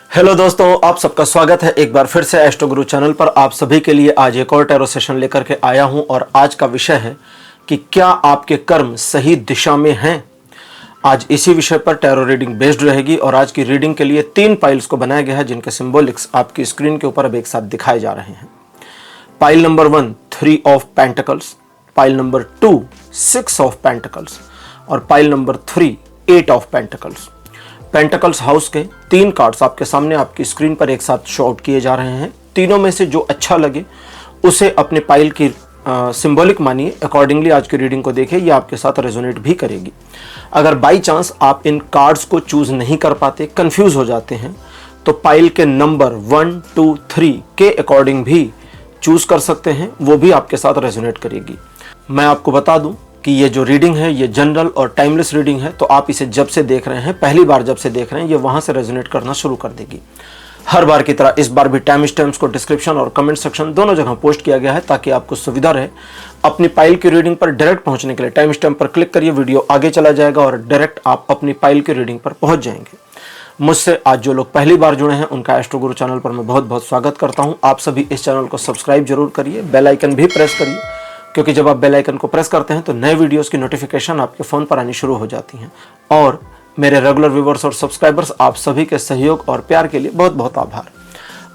Hello दोस्तों, आप सबका स्वागत है एक बार फिर से एस्ट्रो गुरु चैनल पर। आप सभी के लिए आज एक और टैरो सेशन लेकर के आया हूं और आज का विषय है कि क्या आपके कर्म सही दिशा में हैं। आज इसी विषय पर टैरो रीडिंग बेस्ड रहेगी और आज की रीडिंग के लिए 3 पाइल्स को बनाया गया है जिनके सिंबॉलिक्स आपकी स्क्रीन के ऊपर अब एक साथ दिखाए जा रहे हैं। Pile number 1 3 of pentacles, pile number 2 6 of pentacles और pile number 3 8 of pentacles. Pentacles house के 3 कार्ड्स आपके सामने आपकी स्क्रीन पर एक साथ शो आउट किए जा रहे हैं। तीनों में से जो अच्छा लगे उसे अपने पाइल की सिंबॉलिक मानिए, अकॉर्डिंगली आज की रीडिंग को देखिए, ये आपके साथ रेजोनेट भी करेगी। अगर बाई चांस आप इन कार्ड्स को चूज नहीं कर पाते, कंफ्यूज हो जाते हैं, तो पाइल के नंबर 1 2 3 के अकॉर्डिंग भी चूज कर सकते हैं, वो भी आपके साथ रेजोनेट करेगी। मैं आपको बता दूं कि ये जो रीडिंग है ये जनरल और टाइमलेस रीडिंग है, तो आप इसे जब से देख रहे हैं, पहली बार जब से देख रहे हैं, ये वहां से रेजोनेट करना शुरू कर देगी। हर बार की तरह इस बार भी टाइम स्टैम्प्स को डिस्क्रिप्शन और कमेंट सेक्शन दोनों जगह पोस्ट किया गया है ताकि आपको सुविधा रहे। अपनी पाइल की रीडिंग पर डायरेक्ट पहुंचने के लिए टाइम स्टैम्प पर क्लिक करिए, वीडियो आगे चला जाएगा और डायरेक्ट आप अपनी पाइल की रीडिंग पर पहुंच जाएंगे। मुझसे आज जो लोग पहली बार जुड़े हैं उनका एस्ट्रो गुरु चैनल पर मैं बहुत बहुत स्वागत करता हूं। आप सभी इस चैनल को सब्सक्राइब जरूर करिए, बेल आइकन भी प्रेस करिए, क्योंकि जब आप बेल आइकन को प्रेस करते हैं तो नए वीडियोस की नोटिफिकेशन आपके फ़ोन पर आनी शुरू हो जाती हैं। और मेरे रेगुलर व्यूवर्स और सब्सक्राइबर्स, आप सभी के सहयोग और प्यार के लिए बहुत बहुत आभार।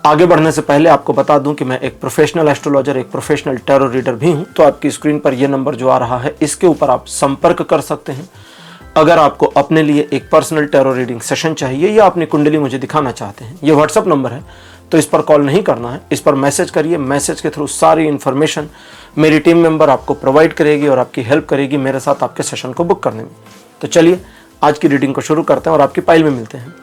आगे बढ़ने से पहले आपको बता दूं कि मैं एक प्रोफेशनल एस्ट्रोलॉजर, एक प्रोफेशनल टैरो रीडर भी हूं। तो आपकी स्क्रीन पर यह नंबर जो आ रहा है, इसके ऊपर आप संपर्क कर सकते हैं। अगर आपको अपने लिए एक पर्सनल टैरो रीडिंग सेशन चाहिए या अपनी कुंडली मुझे दिखाना चाहते हैं, ये व्हाट्सअप नंबर है, तो इस पर कॉल नहीं करना है, इस पर मैसेज करिए। मैसेज के थ्रू सारी इन्फॉर्मेशन मेरी टीम मेंबर आपको प्रोवाइड करेगी और आपकी हेल्प करेगी मेरे साथ आपके सेशन को बुक करने में। तो चलिए आज की रीडिंग को शुरू करते हैं और आपकी पाइल में मिलते हैं।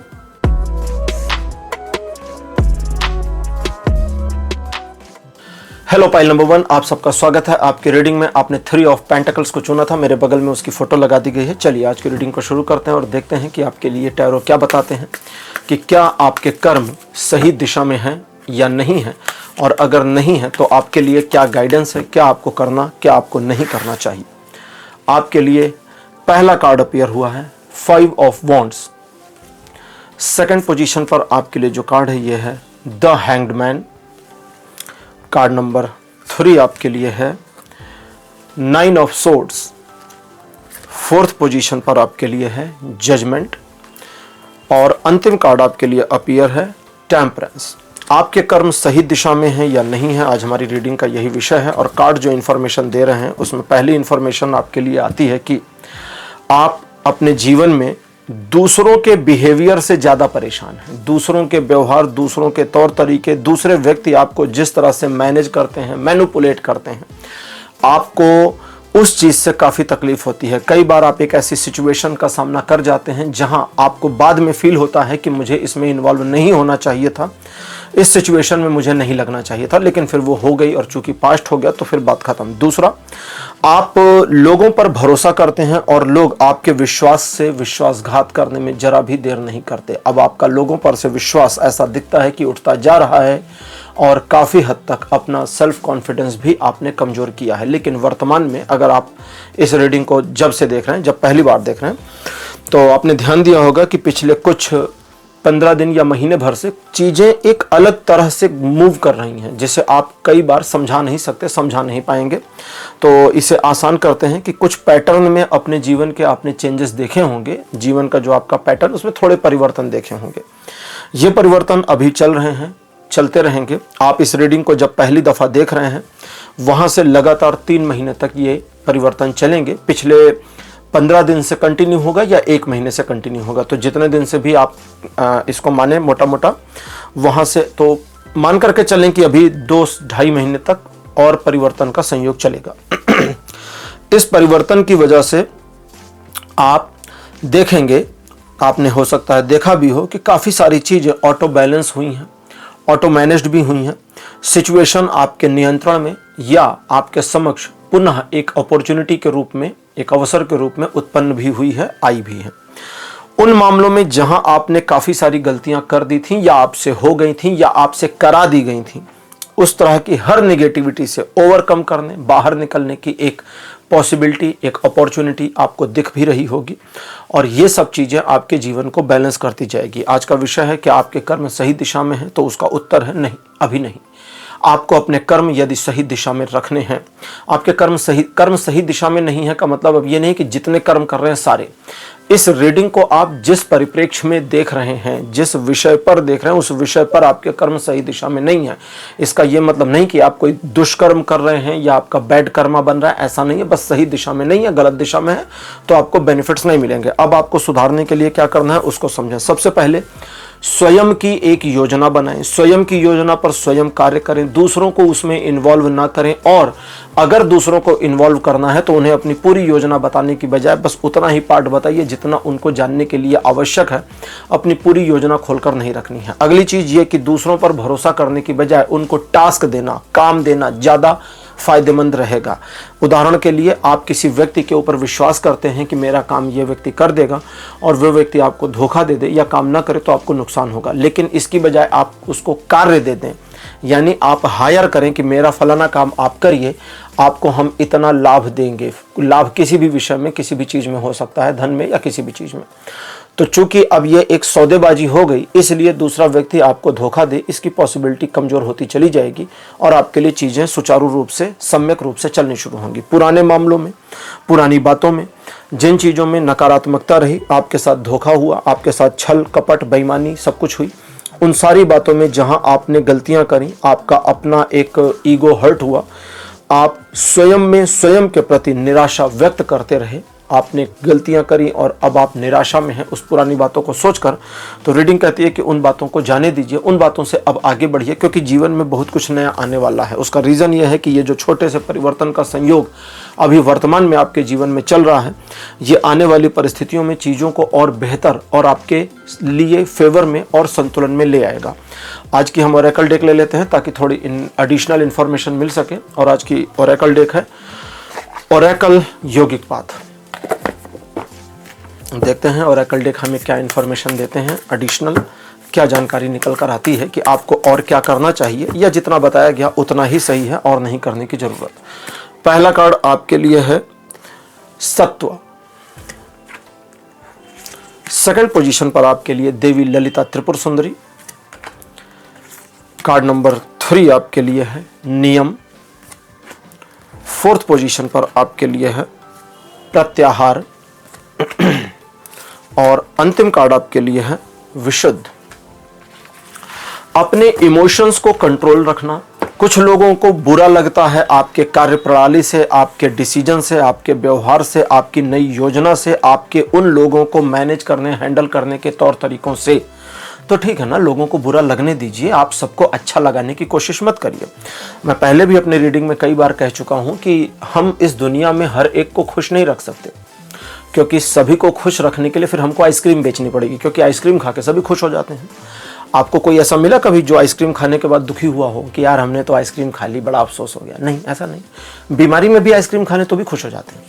हेलो पाइल नंबर 1, आप सबका स्वागत है आपकी रीडिंग में। आपने 3 ऑफ पेंटिकल्स को चुना था, मेरे बगल में उसकी फोटो लगा दी गई है। चलिए आज की रीडिंग को शुरू करते हैं और देखते हैं कि आपके लिए टैरो क्या बताते हैं कि क्या आपके कर्म सही दिशा में हैं या नहीं है, और अगर नहीं है तो आपके लिए क्या गाइडेंस है, क्या आपको करना, क्या आपको नहीं करना चाहिए। आपके लिए पहला कार्ड अपीयर हुआ है 5 ऑफ वॉन्ड्स। सेकंड पोजीशन पर आपके लिए जो कार्ड है ये है the hanged man. Card number 3 आपके लिए है 9 ऑफ सोर्ड्स। फोर्थ पोजीशन पर आपके लिए है जजमेंट और अंतिम कार्ड आपके लिए अपीयर है टेम्परेंस। आपके कर्म सही दिशा में हैं या नहीं है, आज हमारी रीडिंग का यही विषय है। और कार्ड जो इन्फॉर्मेशन दे रहे हैं उसमें पहली इन्फॉर्मेशन आपके लिए आती है कि आप अपने जीवन में दूसरों के बिहेवियर से ज़्यादा परेशान हैं। दूसरों के व्यवहार, दूसरों के तौर तरीके, दूसरे व्यक्ति आपको जिस तरह से मैनेज करते हैं, मैनिपुलेट करते हैं, आपको उस चीज़ से काफ़ी तकलीफ होती है। कई बार आप एक ऐसी सिचुएशन का सामना कर जाते हैं जहां आपको बाद में फील होता है कि मुझे इसमें इन्वॉल्व नहीं होना चाहिए था, इस सिचुएशन में मुझे नहीं लगना चाहिए था, लेकिन फिर वो हो गई और चूंकि पास्ट हो गया तो फिर बात खत्म। दूसरा, आप लोगों पर भरोसा करते हैं और लोग आपके विश्वास से विश्वासघात करने में जरा भी देर नहीं करते। अब आपका लोगों पर से विश्वास ऐसा दिखता है कि उठता जा रहा है और काफ़ी हद तक अपना सेल्फ कॉन्फिडेंस भी आपने कमज़ोर किया है। लेकिन वर्तमान में अगर आप इस रीडिंग को जब से देख रहे हैं, जब पहली बार देख रहे हैं, तो आपने ध्यान दिया होगा कि पिछले कुछ 15 दिन या महीने भर से चीज़ें एक अलग तरह से मूव कर रही हैं, जिसे आप कई बार समझा नहीं सकते, समझा नहीं पाएंगे। तो इसे आसान करते हैं कि कुछ पैटर्न में अपने जीवन के आपने चेंजेस देखे होंगे, जीवन का जो आपका पैटर्न उसमें थोड़े परिवर्तन देखे होंगे। ये परिवर्तन अभी चल रहे हैं, चलते रहेंगे। आप इस रीडिंग को जब पहली दफ़ा देख रहे हैं वहाँ से लगातार 3 महीने तक ये परिवर्तन चलेंगे। पिछले 15 दिन से कंटिन्यू होगा या 1 महीने से कंटिन्यू होगा, तो जितने दिन से भी आप इसको माने मोटा मोटा, वहाँ से तो मान करके चलें कि अभी 2-2.5 महीने तक और परिवर्तन का संयोग चलेगा। इस परिवर्तन की वजह से आप देखेंगे, आपने हो सकता है देखा भी हो कि काफ़ी सारी चीज़ें ऑटो बैलेंस हुई हैं, ऑटो मैनेज्ड भी हुई हैं। सिचुएशन आपके नियंत्रण में या आपके समक्ष पुनः एक अपॉर्चुनिटी के रूप में, एक अवसर के रूप में उत्पन्न भी हुई है, आई भी है। उन मामलों में जहां आपने काफ़ी सारी गलतियां कर दी थी या आपसे हो गई थी या आपसे करा दी गई थी, उस तरह की हर नेगेटिविटी से ओवरकम करने, बाहर निकलने की एक पॉसिबिलिटी, एक अपॉर्चुनिटी आपको दिख भी रही होगी और ये सब चीज़ें आपके जीवन को बैलेंस करती जाएगी। आज का विषय है कि आपके कर्म सही दिशा में हैं, तो उसका उत्तर है नहीं, अभी नहीं। आपको अपने कर्म यदि सही दिशा में रखने हैं, आपके कर्म सही दिशा में नहीं है का मतलब अब ये नहीं कि जितने कर्म कर रहे हैं सारे। इस रीडिंग को आप जिस परिप्रेक्ष्य में देख रहे हैं, जिस विषय पर देख रहे हैं, उस विषय पर आपके कर्म सही दिशा में नहीं है। इसका ये मतलब नहीं कि आप कोई दुष्कर्म कर रहे हैं या आपका बैड कर्मा बन रहा है, ऐसा नहीं है। बस सही दिशा में नहीं है, गलत दिशा में है तो आपको बेनिफिट्स नहीं मिलेंगे। अब आपको सुधारने के लिए क्या करना है उसको समझें। सबसे पहले स्वयं की एक योजना बनाएं, स्वयं की योजना पर स्वयं कार्य करें, दूसरों को उसमें इन्वॉल्व ना करें। और अगर दूसरों को इन्वॉल्व करना है तो उन्हें अपनी पूरी योजना बताने की बजाय बस उतना ही पार्ट बताइए जितना उनको जानने के लिए आवश्यक है। अपनी पूरी योजना खोलकर नहीं रखनी है। अगली चीज़ ये कि दूसरों पर भरोसा करने की बजाय उनको टास्क देना, काम देना ज़्यादा फायदेमंद रहेगा। उदाहरण के लिए आप किसी व्यक्ति के ऊपर विश्वास करते हैं कि मेरा काम ये व्यक्ति कर देगा और वो व्यक्ति आपको धोखा दे दे या काम ना करे तो आपको नुकसान होगा। लेकिन इसकी बजाय आप उसको कार्य दे दें, यानी आप हायर करें कि मेरा फलाना काम आप करिए, आपको हम इतना लाभ देंगे। लाभ किसी भी विषय में, किसी भी चीज़ में हो सकता है, धन में या किसी भी चीज़ में। तो चूंकि अब ये एक सौदेबाजी हो गई, इसलिए दूसरा व्यक्ति आपको धोखा दे इसकी पॉसिबिलिटी कमज़ोर होती चली जाएगी और आपके लिए चीज़ें सुचारू रूप से, सम्यक रूप से चलनी शुरू होंगी। पुराने मामलों में, पुरानी बातों में, जिन चीज़ों में नकारात्मकता रही, आपके साथ धोखा हुआ, आपके साथ छल कपट बेईमानी सब कुछ हुई, उन सारी बातों में जहां आपने गलतियां करी, आपका अपना एक ईगो हर्ट हुआ, आप स्वयं में स्वयं के प्रति निराशा व्यक्त करते रहे, आपने गलतियां करी और अब आप निराशा में हैं उस पुरानी बातों को सोचकर, तो रीडिंग कहती है कि उन बातों को जाने दीजिए, उन बातों से अब आगे बढ़िए, क्योंकि जीवन में बहुत कुछ नया आने वाला है। उसका रीज़न यह है कि ये जो छोटे से परिवर्तन का संयोग अभी वर्तमान में आपके जीवन में चल रहा है, ये आने वाली परिस्थितियों में चीज़ों को और बेहतर और आपके लिए फेवर में और संतुलन में ले आएगा। आज की हम ओरेकल डेक ले लेते हैं ताकि थोड़ी एडिशनल इन्फॉर्मेशन मिल सके। और आज की ओरेकल डेक है ओरेकल यौगिक पाथ। देखते हैं ओरेकल डेक हमें क्या इन्फॉर्मेशन देते हैं, एडिशनल क्या जानकारी निकल कर आती है कि आपको और क्या करना चाहिए, या जितना बताया गया उतना ही सही है और नहीं करने की जरूरत। पहला कार्ड आपके लिए है सत्व। सेकंड पोजीशन पर आपके लिए देवी ललिता त्रिपुर सुंदरी। कार्ड नंबर 3 आपके लिए है नियम। फोर्थ पोजीशन पर आपके लिए है प्रत्याहार और अंतिम कार्ड आपके लिए है विशुद्ध। अपने इमोशंस को कंट्रोल रखना। कुछ लोगों को बुरा लगता है आपके कार्य प्रणाली से, आपके डिसीजन से, आपके व्यवहार से, आपकी नई योजना से, आपके उन लोगों को मैनेज करने, हैंडल करने के तौर तरीकों से। तो ठीक है ना, लोगों को बुरा लगने दीजिए, आप सबको अच्छा लगाने की कोशिश मत करिए। मैं पहले भी अपने रीडिंग में कई बार कह चुका हूं कि हम इस दुनिया में हर एक को खुश नहीं रख सकते, क्योंकि सभी को खुश रखने के लिए फिर हमको आइसक्रीम बेचनी पड़ेगी, क्योंकि आइसक्रीम खा के सभी खुश हो जाते हैं। आपको कोई ऐसा मिला कभी जो आइसक्रीम खाने के बाद दुखी हुआ हो कि यार हमने तो आइसक्रीम खा ली, बड़ा अफसोस हो गया? नहीं, ऐसा नहीं। बीमारी में भी आइसक्रीम खाने तो भी खुश हो जाते हैं।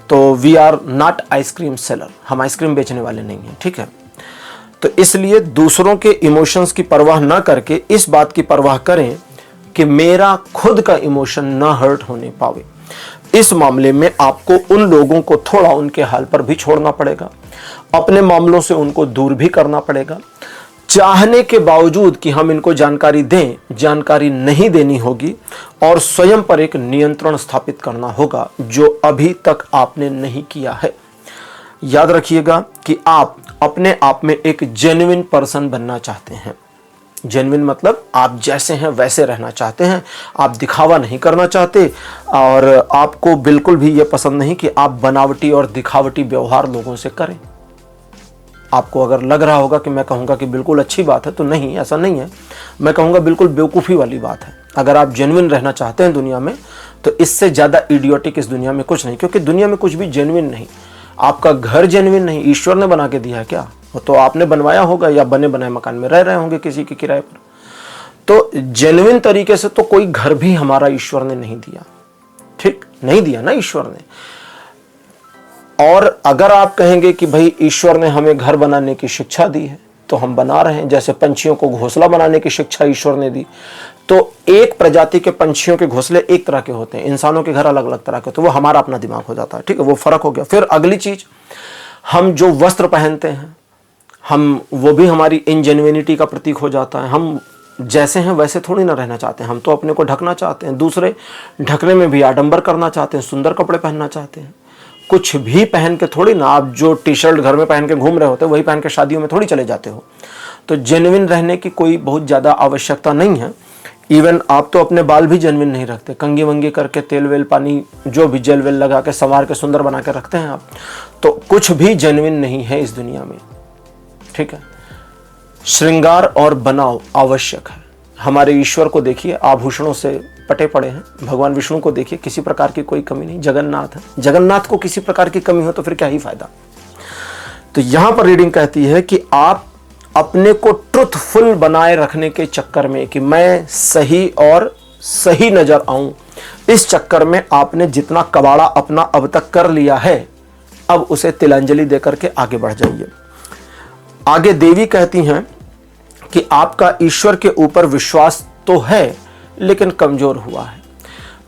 तो we are not ice cream seller, हम आइसक्रीम बेचने वाले नहीं हैं, ठीक है। तो इसलिए दूसरों के इमोशंस की परवाह ना करके इस बात की परवाह करें कि मेरा खुद का इमोशन ना हर्ट होने पावे। इस मामले में आपको उन लोगों को थोड़ा उनके हाल पर भी छोड़ना पड़ेगा, अपने मामलों से उनको दूर भी करना पड़ेगा। चाहने के बावजूद कि हम इनको जानकारी दें, जानकारी नहीं देनी होगी और स्वयं पर एक नियंत्रण स्थापित करना होगा जो अभी तक आपने नहीं किया है। याद रखिएगा कि आप अपने आप में एक जेन्युइन पर्सन बनना चाहते हैं। जेन्युइन मतलब आप जैसे हैं वैसे रहना चाहते हैं, आप दिखावा नहीं करना चाहते और आपको बिल्कुल भी ये पसंद नहीं कि आप बनावटी और दिखावटी व्यवहार लोगों से करें। आपको अगर लग रहा होगा कि मैं कहूँगा कि बिल्कुल अच्छी बात है, तो नहीं, ऐसा नहीं है। मैं कहूँगा बिल्कुल बेवकूफ़ी वाली बात है। अगर आप जेन्युइन रहना चाहते हैं दुनिया में, तो इससे ज़्यादा इडियोटिक इस दुनिया में कुछ नहीं, क्योंकि दुनिया में कुछ भी जेन्युइन नहीं। आपका घर जेन्युइन नहीं, ईश्वर ने बना के दिया है क्या? वो तो आपने बनवाया होगा या बने बनाए मकान में रह रहे होंगे किसी के किराए पर। तो जेन्युइन तरीके से तो कोई घर भी हमारा ईश्वर ने नहीं दिया, ठीक नहीं दिया ना ईश्वर ने। और अगर आप कहेंगे कि भाई ईश्वर ने हमें घर बनाने की शिक्षा दी है, तो हम बना रहे हैं। जैसे पंछियों को घोंसला बनाने की शिक्षा ईश्वर ने दी, तो एक प्रजाति के पंछियों के घोंसले एक तरह के होते हैं, इंसानों के घर अलग अलग तरह के, तो वो हमारा अपना दिमाग हो जाता है, ठीक है, वो फर्क हो गया। फिर अगली चीज, हम जो वस्त्र पहनते हैं, हम वो भी हमारी इनजेन्युइनिटी का प्रतीक हो जाता है। हम जैसे हैं वैसे थोड़ी ना रहना चाहते हैं, हम तो अपने को ढकना चाहते हैं, दूसरे ढकने में भी आडंबर करना चाहते हैं, सुंदर कपड़े पहनना चाहते हैं। कुछ भी पहन के थोड़ी ना, आप जो टी शर्ट घर में पहन के घूम रहे होते हैं वही पहन के शादियों में थोड़ी चले जाते हो। तो जेन्युइन रहने की कोई बहुत ज़्यादा आवश्यकता नहीं है। इवन आप तो अपने बाल भी जेन्युइन नहीं रखते, कंगी वंगी करके तेल वेल पानी जो भी जेल वेल लगा के संवार के सुंदर बना के रखते हैं आप। तो कुछ भी जेन्युइन नहीं है इस दुनिया में, ठीक है। श्रृंगार और बनाव आवश्यक है। हमारे ईश्वर को देखिए, आभूषणों से पटे पड़े हैं। भगवान विष्णु को देखिए, किसी प्रकार की कोई कमी नहीं। जगन्नाथ है, जगन्नाथ को किसी प्रकार की कमी हो तो फिर क्या ही फायदा। तो यहां पर रीडिंग कहती है कि आप अपने को ट्रुथफुल बनाए रखने के चक्कर में, कि मैं सही और सही नजर आऊं, इस चक्कर में आपने जितना कबाड़ा अपना अब तक कर लिया है, अब उसे तिलांजलि देकर के आगे बढ़ जाइए। आगे देवी कहती हैं कि आपका ईश्वर के ऊपर विश्वास तो है लेकिन कमजोर हुआ है।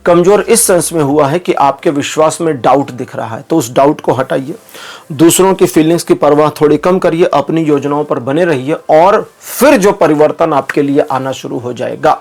कमजोर इस सेंस में हुआ है कि आपके विश्वास में डाउट दिख रहा है, तो उस डाउट को हटाइए। दूसरों की फीलिंग्स की परवाह थोड़ी कम करिए, अपनी योजनाओं पर बने रहिए, और फिर जो परिवर्तन आपके लिए आना शुरू हो जाएगा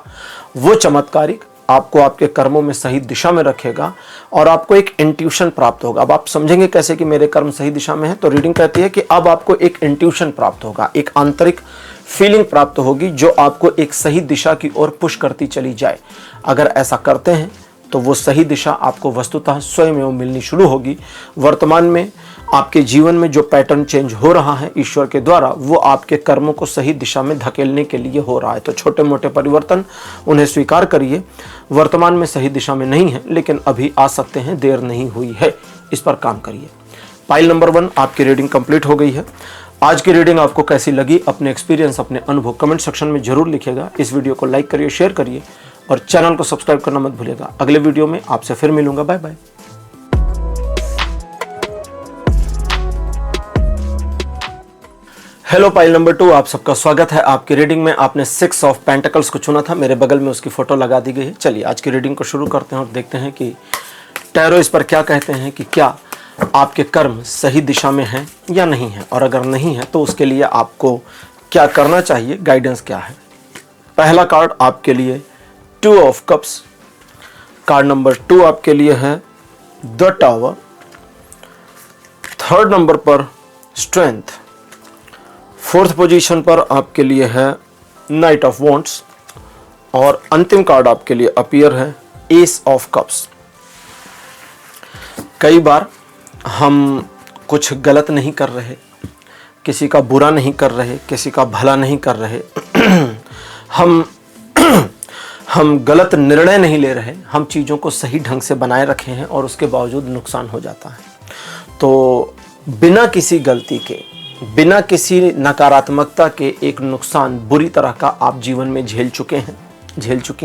वो चमत्कारिक आपको आपके कर्मों में सही दिशा में रखेगा, और आपको एक इंट्यूशन प्राप्त होगा। अब आप समझेंगे कैसे कि मेरे कर्म सही दिशा में है। तो रीडिंग कहती है कि अब आपको एक इंट्यूशन प्राप्त होगा, एक आंतरिक फीलिंग प्राप्त होगी जो आपको एक सही दिशा की ओर पुश करती चली जाए। अगर ऐसा करते हैं तो वो सही दिशा आपको वस्तुतः स्वयं एवं मिलनी शुरू होगी। वर्तमान में आपके जीवन में जो पैटर्न चेंज हो रहा है ईश्वर के द्वारा, वो आपके कर्मों को सही दिशा में धकेलने के लिए हो रहा है। तो छोटे मोटे परिवर्तन, उन्हें स्वीकार करिए। वर्तमान में सही दिशा में नहीं है लेकिन अभी आ सकते हैं, देर नहीं हुई है, इस पर काम करिए। पाइल नंबर 1 आपकी रीडिंग कंप्लीट हो गई है। आज की रीडिंग आपको कैसी लगी, अपने एक्सपीरियंस, अपने अनुभव कमेंट सेक्शन में जरूर लिखिएगा। इस वीडियो को लाइक करिए, शेयर करिए और चैनल को सब्सक्राइब करना मत भूलिएगा। अगले वीडियो में आपसे फिर मिलूंगा। Bye bye. Hello pile number 2, आप सबका स्वागत है आपकी रीडिंग में। आपने 6 ऑफ पेंटिकल्स को चुना था, मेरे बगल में उसकी फोटो लगा दी गई है। चलिए आज की रीडिंग को शुरू करते हैं और देखते हैं कि टैरो इस पर क्या कहते हैं, कि क्या आपके कर्म सही दिशा में हैं या नहीं है, और अगर नहीं है तो उसके लिए आपको क्या करना चाहिए, गाइडेंस क्या है। पहला कार्ड आपके लिए 2 ऑफ कप्स, कार्ड नंबर 2 आपके लिए है द टावर, थर्ड नंबर पर स्ट्रेंथ, फोर्थ पोजीशन पर आपके लिए है नाइट ऑफ वॉन्ड्स, और अंतिम कार्ड आपके लिए अपीयर है एस ऑफ कप्स। कई बार हम कुछ गलत नहीं कर रहे, किसी का बुरा नहीं कर रहे, किसी का भला नहीं कर रहे, हम गलत निर्णय नहीं ले रहे, हम चीज़ों को सही ढंग से बनाए रखे हैं और उसके बावजूद नुकसान हो जाता है। तो बिना किसी गलती के, बिना किसी नकारात्मकता के एक नुकसान बुरी तरह का आप जीवन में झेल चुकी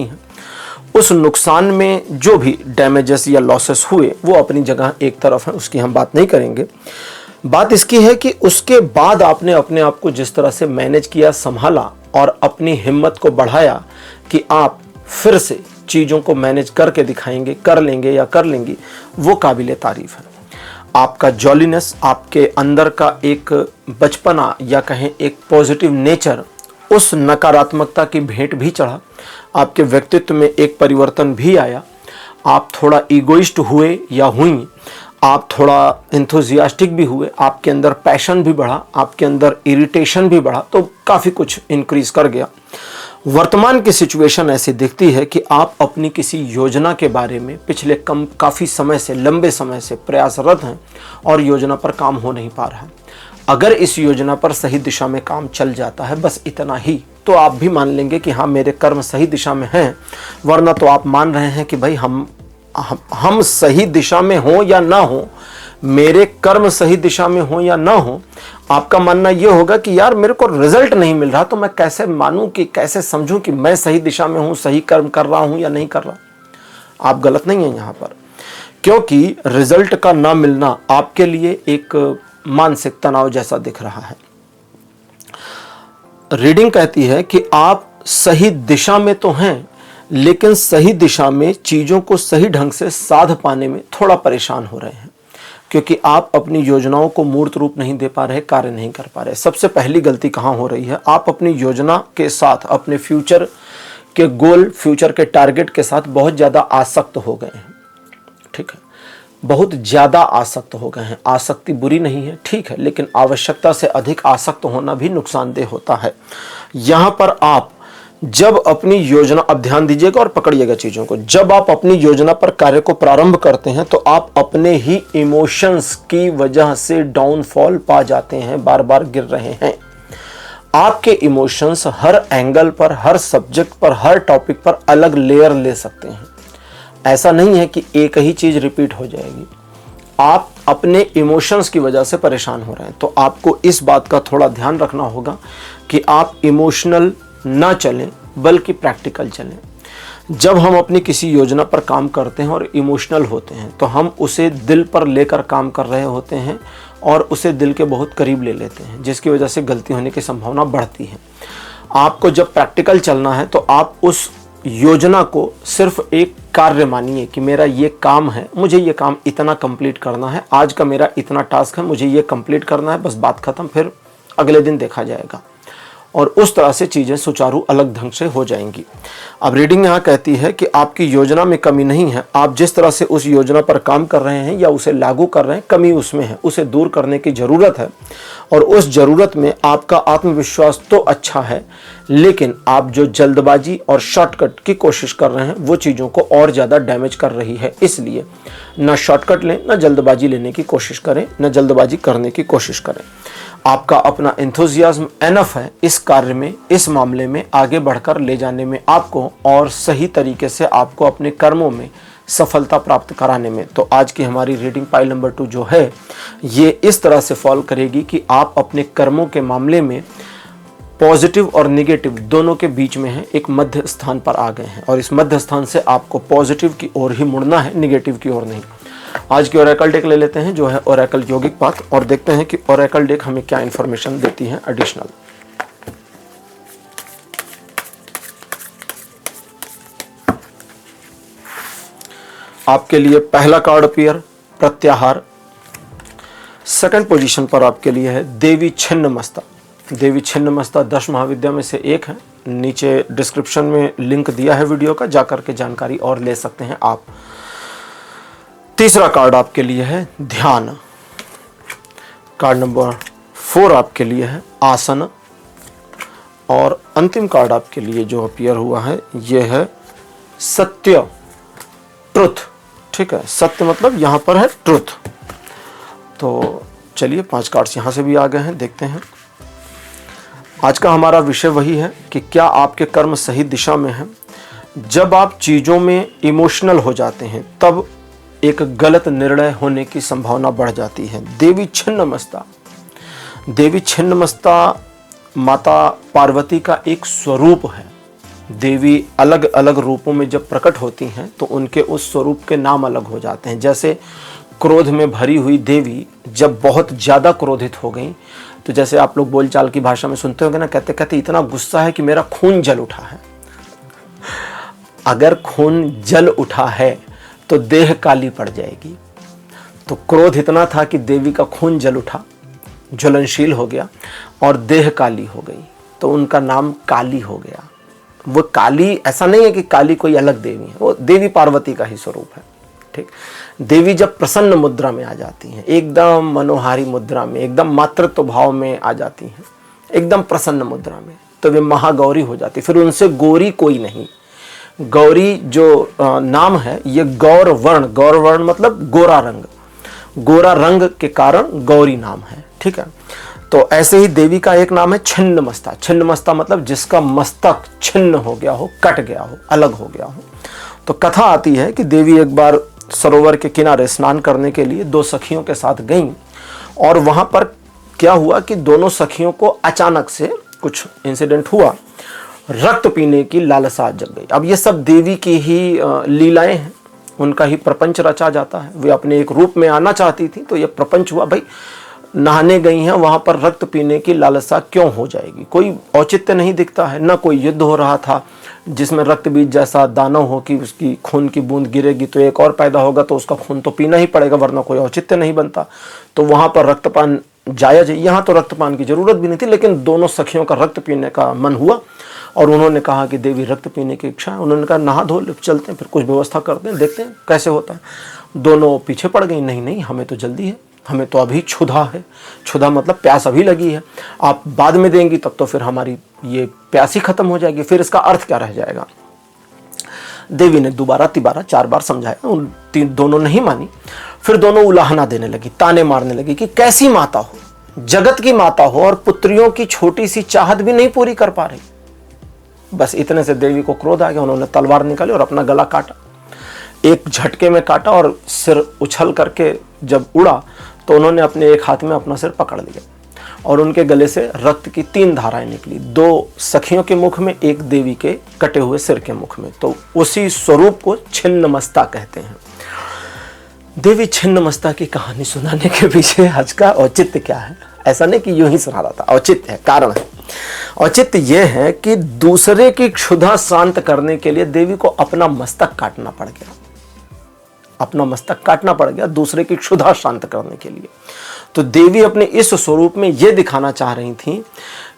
हैं। उस नुकसान में जो भी डैमेजेस या लॉसेस हुए वो अपनी जगह एक तरफ है, उसकी हम बात नहीं करेंगे। बात इसकी है कि उसके बाद आपने अपने आप को जिस तरह से मैनेज किया, संभाला और अपनी हिम्मत को बढ़ाया कि आप फिर से चीज़ों को मैनेज करके दिखाएंगे, कर लेंगे या कर लेंगी, वो काबिले तारीफ है। आपका जॉलीनेस, आपके अंदर का एक बचपना या कहें एक पॉजिटिव नेचर उस नकारात्मकता की भेंट भी चढ़ा, आपके व्यक्तित्व में एक परिवर्तन भी आया। आप थोड़ा ईगोइस्ट हुए या हुई, आप थोड़ा एंथुजियास्टिक भी हुए, आपके अंदर पैशन भी बढ़ा, आपके अंदर इरिटेशन भी बढ़ा, तो काफ़ी कुछ इंक्रीज कर गया। वर्तमान की सिचुएशन ऐसी दिखती है कि आप अपनी किसी योजना के बारे में पिछले काफ़ी समय से, लंबे समय से प्रयासरत हैं और योजना पर काम हो नहीं पा रहा है। अगर इस योजना पर सही दिशा में काम चल जाता है, बस इतना ही, तो आप भी मान लेंगे कि हाँ मेरे कर्म सही दिशा में हैं। वरना तो आप मान रहे हैं कि भाई हम सही दिशा में हो या ना हो, मेरे कर्म सही दिशा में हो या ना हो, आपका मानना यह होगा कि यार मेरे को रिजल्ट नहीं मिल रहा, तो मैं कैसे मानूं, कि कैसे समझूं कि मैं सही दिशा में हूं, सही कर्म कर रहा हूं या नहीं कर रहा। आप गलत नहीं हैं यहां पर, क्योंकि रिजल्ट का ना मिलना आपके लिए एक मानसिक तनाव जैसा दिख रहा है। रीडिंग कहती है कि आप सही दिशा में तो हैं लेकिन सही दिशा में चीज़ों को सही ढंग से साध पाने में थोड़ा परेशान हो रहे हैं, क्योंकि आप अपनी योजनाओं को मूर्त रूप नहीं दे पा रहे, कार्य नहीं कर पा रहे। सबसे पहली गलती कहाँ हो रही है, आप अपनी योजना के साथ अपने फ्यूचर के गोल, फ्यूचर के टारगेट के साथ बहुत ज़्यादा आसक्त हो गए हैं। ठीक है, बहुत ज़्यादा आसक्त हो गए हैं। आसक्ति बुरी नहीं है, ठीक है, लेकिन आवश्यकता से अधिक आसक्त होना भी नुकसानदेह होता है। यहाँ पर आप जब अपनी योजना, अब ध्यान दीजिएगा और पकड़िएगा चीज़ों को, जब आप अपनी योजना पर कार्य को प्रारंभ करते हैं तो आप अपने ही इमोशंस की वजह से डाउनफॉल पा जाते हैं, बार बार गिर रहे हैं। आपके इमोशंस हर एंगल पर, हर सब्जेक्ट पर, हर टॉपिक पर अलग लेयर ले सकते हैं। ऐसा नहीं है कि एक ही चीज़ रिपीट हो जाएगी। आप अपने इमोशंस की वजह से परेशान हो रहे हैं, तो आपको इस बात का थोड़ा ध्यान रखना होगा कि आप इमोशनल ना चलें बल्कि प्रैक्टिकल चलें। जब हम अपनी किसी योजना पर काम करते हैं और इमोशनल होते हैं तो हम उसे दिल पर लेकर काम कर रहे होते हैं और उसे दिल के बहुत करीब ले लेते हैं, जिसकी वजह से गलती होने की संभावना बढ़ती है। आपको जब प्रैक्टिकल चलना है तो आप उस योजना को सिर्फ एक कार्य मानिए कि मेरा ये काम है, मुझे ये काम इतना कंप्लीट करना है, आज का मेरा इतना टास्क है, मुझे ये कंप्लीट करना है, बस बात खत्म, फिर अगले दिन देखा जाएगा। और उस तरह से चीज़ें सुचारू अलग ढंग से हो जाएंगी। अब रीडिंग यहाँ कहती है कि आपकी योजना में कमी नहीं है, आप जिस तरह से उस योजना पर काम कर रहे हैं या उसे लागू कर रहे हैं, कमी उसमें है, उसे दूर करने की ज़रूरत है। और उस ज़रूरत में आपका आत्मविश्वास तो अच्छा है, लेकिन आप जो जल्दबाजी और शॉर्टकट की कोशिश कर रहे हैं वो चीज़ों को और ज़्यादा डैमेज कर रही है। इसलिए न शॉर्टकट लें, न जल्दबाजी लेने की कोशिश करें, न जल्दबाजी करने की कोशिश करें। आपका अपना एंथुजियाज्म एनफ है इस कार्य में, इस मामले में आगे बढ़कर ले जाने में आपको, और सही तरीके से आपको अपने कर्मों में सफलता प्राप्त कराने में। तो आज की हमारी रीडिंग पाइल नंबर 2 जो है ये इस तरह से फॉल करेगी कि आप अपने कर्मों के मामले में पॉजिटिव और नेगेटिव दोनों के बीच में है, एक मध्य स्थान पर आ गए हैं, और इस मध्य स्थान से आपको पॉजिटिव की ओर ही मुड़ना है, नेगेटिव की ओर नहीं। आज की ओरेकल डेक ले लेते हैं जो है ओरेकल यौगिक पाथ, और देखते हैं कि ओरेकल डेक हमें क्या इंफॉर्मेशन देती है एडिशनल। आपके लिए पहला कार्ड अपीयर प्रत्याहार, सेकंड पोजीशन पर आपके लिए है देवी छिन्नमस्ता। देवी छिन्नमस्ता 10 महाविद्या में से एक है। नीचे डिस्क्रिप्शन में लिंक दिया है वीडियो का, जाकर के जानकारी और ले सकते हैं आप। तीसरा कार्ड आपके लिए है ध्यान। कार्ड नंबर 4 आपके लिए है आसन, और अंतिम कार्ड आपके लिए जो अपीयर हुआ है ये है सत्य, ट्रुथ। ठीक है, सत्य मतलब यहाँ पर है ट्रुथ। तो चलिए 5 कार्ड्स यहाँ से भी आ गए हैं, देखते हैं। आज का हमारा विषय वही है कि क्या आपके कर्म सही दिशा में हैं। जब आप चीज़ों में इमोशनल हो जाते हैं तब एक गलत निर्णय होने की संभावना बढ़ जाती है। देवी छिन्नमस्ता, देवी छिन्नमस्ता माता पार्वती का एक स्वरूप है। देवी अलग अलग रूपों में जब प्रकट होती हैं तो उनके उस स्वरूप के नाम अलग हो जाते हैं। जैसे क्रोध में भरी हुई देवी जब बहुत ज़्यादा क्रोधित हो गई, तो जैसे आप लोग बोलचाल की भाषा में सुनते होंगे ना, कहते कहते इतना गुस्सा है कि मेरा खून जल उठा है। अगर खून जल उठा है तो देह काली पड़ जाएगी। तो क्रोध इतना था कि देवी का खून जल उठा, ज्वलनशील हो गया और देह काली हो गई, तो उनका नाम काली हो गया। वो काली ऐसा नहीं है कि काली कोई अलग देवी है, वो देवी पार्वती का ही स्वरूप है। ठीक, देवी जब प्रसन्न मुद्रा में आ जाती हैं, एकदम मनोहारी मुद्रा में, एकदम मातृत्व भाव में आ जाती हैं, एकदम प्रसन्न मुद्रा में, तो वे महागौरी हो जाती। फिर उनसे गौरी कोई नहीं। गौरी जो नाम है ये गौर वर्ण, गौर वर्ण मतलब गोरा रंग, गोरा रंग के कारण गौरी नाम है। ठीक है, तो ऐसे ही देवी का एक नाम है छिन्नमस्ता। छिन्नमस्ता मतलब जिसका मस्तक छिन्न हो गया हो, कट गया हो, अलग हो गया हो। तो कथा आती है कि देवी एक बार सरोवर के किनारे स्नान करने के लिए 2 सखियों के साथ गईं, और वहां पर क्या हुआ कि दोनों सखियों को अचानक से कुछ इंसिडेंट हुआ, रक्त पीने की लालसा जग गई। अब ये सब देवी की ही लीलाएं हैं, उनका ही प्रपंच रचा जाता है। वे अपने एक रूप में आना चाहती थी, तो ये प्रपंच हुआ। भाई नहाने गई हैं वहां पर रक्त पीने की लालसा क्यों हो जाएगी? कोई औचित्य नहीं दिखता है, ना कोई युद्ध हो रहा था जिसमें रक्त बीज जैसा दानव हो कि उसकी खून की बूंद गिरेगी तो एक और पैदा होगा तो उसका खून तो पीना ही पड़ेगा, वरना कोई औचित्य नहीं बनता। तो वहां पर रक्तपान जायज है। यहाँ तो रक्तपान की जरूरत भी नहीं थी, लेकिन दोनों सखियों का रक्त पीने का मन हुआ और उन्होंने कहा कि देवी रक्त पीने की इच्छा है। उन्होंने कहा नहा धो चलते हैं, फिर कुछ व्यवस्था करते हैं, देखते हैं कैसे होता है। दोनों पीछे पड़ गई, नहीं नहीं हमें तो जल्दी है, हमें तो अभी क्षुधा है। क्षुधा मतलब प्यास अभी लगी है, आप बाद में देंगी तब तो फिर हमारी ये प्यास ही खत्म हो जाएगी, फिर इसका अर्थ क्या रह जाएगा। देवी ने दोबारा तिबारा 4 बार समझाया, उन दोनों नहीं मानी। फिर दोनों उलाहना देने लगी, ताने मारने लगी कि कैसी माता हो, जगत की माता हो और पुत्रियों की छोटी सी चाहत भी नहीं पूरी कर पा रही। बस इतने से देवी को क्रोध आ गया, उन्होंने तलवार निकाली और अपना गला काटा। एक झटके में काटा और सिर उछल करके जब उड़ा तो उन्होंने अपने एक हाथ में अपना सिर पकड़ लिया और उनके गले से रक्त की 3 धाराएं निकली, 2 सखियों के मुख में, एक देवी के कटे हुए सिर के मुख में। तो उसी स्वरूप को छिन्नमस्ता कहते हैं। देवी छिन्नमस्ता की कहानी सुनाने के पीछे आज का औचित्य क्या है? ऐसा नहीं कि यूं ही सुना रहा था, औचित्य है, कारण है। औचित्य यह है कि दूसरे की क्षुधा शांत करने के लिए देवी को अपना मस्तक काटना पड़ गया, अपना मस्तक काटना पड़ गया दूसरे की क्षुधा शांत करने के लिए। तो देवी अपने इस स्वरूप में यह दिखाना चाह रही थी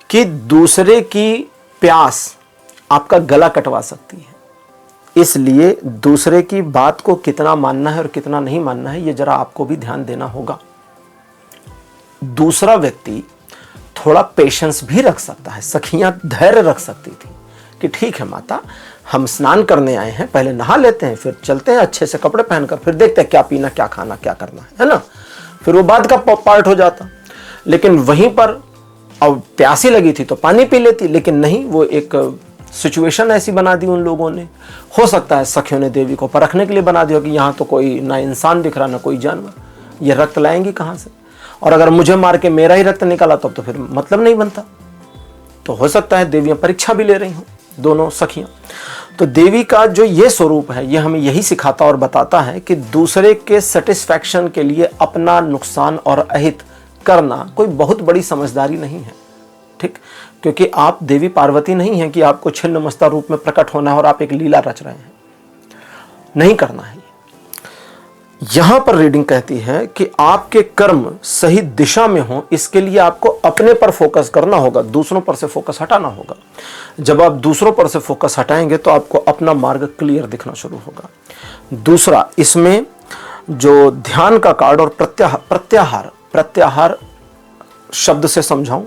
कि दूसरे की प्यास आपका गला कटवा सकती है, इसलिए दूसरे की बात को कितना मानना है और कितना नहीं मानना है ये जरा आपको भी ध्यान देना होगा। दूसरा व्यक्ति थोड़ा पेशेंस भी रख सकता है, सखियां धैर्य रख सकती थी कि ठीक है माता, हम स्नान करने आए हैं, पहले नहा लेते हैं, फिर चलते हैं अच्छे से कपड़े पहनकर, फिर देखते हैं क्या पीना, क्या खाना, क्या करना है ना, फिर वो बाद का पार्ट हो जाता। लेकिन वहीं पर अब प्यासी लगी थी तो पानी पी लेती, लेकिन नहीं, वो एक सिचुएशन ऐसी बना दी उन लोगों ने। हो सकता है सखियों ने देवी को परखने के लिए बना दिया कि यहाँ तो कोई ना इंसान दिख रहा ना कोई जानवर, ये रक्त लाएंगी कहाँ से, और अगर मुझे मार के मेरा ही रक्त निकाला तब तो फिर मतलब नहीं बनता। तो हो सकता है देवियां परीक्षा भी ले रही हों, दोनों सखियां। तो देवी का जो ये स्वरूप है ये हमें यही सिखाता और बताता है कि दूसरे के सेटिस्फैक्शन के लिए अपना नुकसान और अहित करना कोई बहुत बड़ी समझदारी नहीं है, ठीक। क्योंकि आप देवी पार्वती नहीं है कि आपको छिन्नमस्ता रूप में प्रकट होना है और आप एक लीला रच रहे हैं, नहीं करना है। यहां पर रीडिंग कहती है कि आपके कर्म सही दिशा में हो, इसके लिए आपको अपने पर फोकस करना होगा, दूसरों पर से फोकस हटाना होगा। जब आप दूसरों पर से फोकस हटाएंगे तो आपको अपना मार्ग क्लियर दिखना शुरू होगा। दूसरा, इसमें जो ध्यान का कार्ड और प्रत्याहार शब्द से समझाऊं,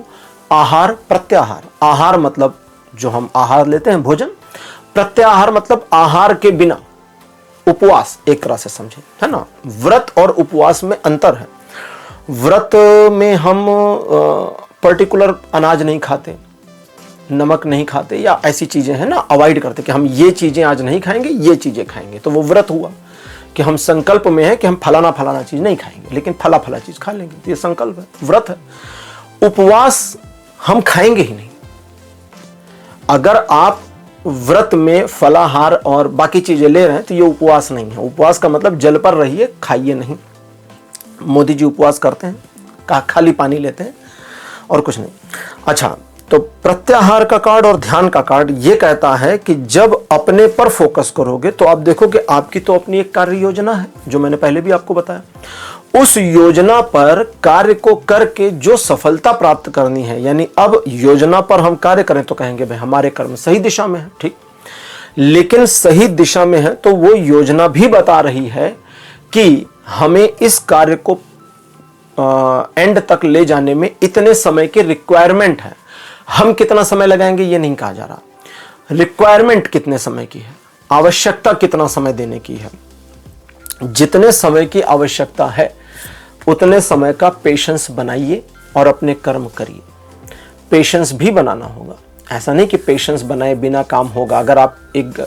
आहार प्रत्याहार। आहार मतलब जो हम आहार लेते हैं भोजन, प्रत्याहार मतलब आहार के बिना उपवास, एक तरह से समझे, है ना। व्रत और उपवास में अंतर है। व्रत में हम पर्टिकुलर अनाज नहीं खाते, नमक नहीं खाते, या ऐसी चीजें हैं ना अवॉइड करते कि हम ये चीजें आज नहीं खाएंगे, ये चीजें खाएंगे, तो वो व्रत हुआ। कि हम संकल्प में है कि हम फलाना चीज नहीं खाएंगे, लेकिन फला चीज खा लेंगे, तो ये संकल्प है, व्रत है। उपवास हम खाएंगे ही नहीं। अगर आप व्रत में फलाहार और बाकी चीजें ले रहे हैं तो ये उपवास नहीं है। उपवास का मतलब जल पर रहिए, खाइए नहीं। मोदी जी उपवास करते हैं, खाली पानी लेते हैं और कुछ नहीं। अच्छा, तो प्रत्याहार का कार्ड और ध्यान का कार्ड ये कहता है कि जब अपने पर फोकस करोगे तो आप देखोगे आपकी तो अपनी एक कार्य योजना है, जो मैंने पहले भी आपको बताया। उस योजना पर कार्य को करके जो सफलता प्राप्त करनी है, यानी अब योजना पर हम कार्य करें तो कहेंगे भाई हमारे कर्म सही दिशा में है, ठीक। लेकिन सही दिशा में है तो वो योजना भी बता रही है कि हमें इस कार्य को एंड तक ले जाने में इतने समय की रिक्वायरमेंट है। हम कितना समय लगाएंगे ये नहीं कहा जा रहा, रिक्वायरमेंट कितने समय की है, आवश्यकता कितना समय देने की है। जितने समय की आवश्यकता है उतने समय का पेशेंस बनाइए और अपने कर्म करिए। पेशेंस भी बनाना होगा, ऐसा नहीं कि पेशेंस बनाए बिना काम होगा। अगर आप एक